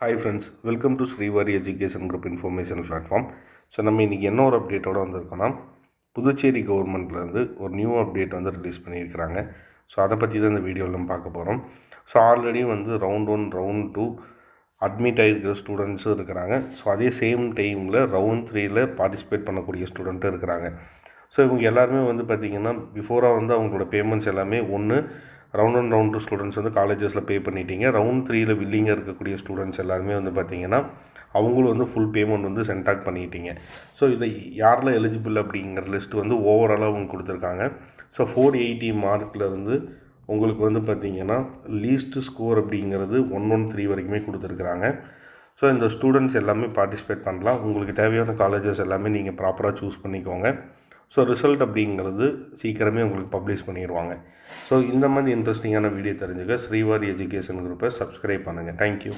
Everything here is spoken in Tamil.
Hi friends, welcome to Srivari Education Group Information Platform. So நம்ம இன்றைக்கி என்ன ஒரு அப்டேட்டோடு வந்திருக்கோன்னா புதுச்சேரி கவர்மெண்ட்லேருந்து ஒரு நியூ அப்டேட் வந்து ரிலீஸ் பண்ணியிருக்கிறாங்க. ஸோ அதை பற்றி தான் இந்த வீடியோவில் நம்ம பார்க்க போகிறோம். ஸோ ஆல்ரெடி வந்து ரவுண்ட் 1 ரவுண்ட் 2 அட்மிட் ஆகிருக்கிற ஸ்டூடெண்ட்ஸும் இருக்கிறாங்க. ஸோ அதே சேம் டைமில் ரவுண்ட் 3ல் பார்ட்டிசிபேட் பண்ணக்கூடிய ஸ்டூடெண்ட்டும் இருக்கிறாங்க. ஸோ இவங்க எல்லாருமே வந்து பார்த்திங்கன்னா பிஃபோராக வந்து அவங்களோட பேமெண்ட்ஸ் எல்லாமே ரவுண்ட் 1 ரவுண்ட் 2 ஸ்டூடெண்ட்ஸ் வந்து காலேஜஸில் பே பண்ணிட்டீங்க. ரவுண்ட் 3ல் வில்லிங்காக இருக்கக்கூடிய ஸ்டூடெண்ட்ஸ் எல்லாருமே வந்து பார்த்திங்கன்னா அவங்களும் வந்து ஃபுல் பேமெண்ட் வந்து சென்டாக் பண்ணிட்டீங்க. ஸோ இதை யாரெல்லாம் எலிஜிபிள் அப்படிங்கிற லிஸ்ட் வந்து ஓவராலாக அவங்க கொடுத்துருக்காங்க. ஸோ 480 மார்க்லேருந்து உங்களுக்கு வந்து பார்த்திங்கன்னா லீஸ்ட்டு ஸ்கோர் அப்படிங்கிறது 113 வரைக்குமே கொடுத்துருக்குறாங்க. ஸோ இந்த ஸ்டூடெண்ட்ஸ் எல்லாமே பார்ட்டிசிபேட் பண்ணலாம். உங்களுக்கு தேவையான காலேஜஸ் எல்லாமே நீங்கள் ப்ராப்பராக சூஸ் பண்ணிக்கோங்க. ஸோ ரிசல்ட் அப்படிங்கிறது சீக்கிரமே உங்களுக்கு பப்ளிஷ் பண்ணிடுவாங்க. ஸோ இந்த மாதிரி இன்ட்ரெஸ்டிங்கான வீடியோ தெரிஞ்சுக்க ஸ்ரீவாரி எஜுகேஷன் குரூப்பை சப்ஸ்கிரைப் பண்ணுங்கள். தேங்க்யூ.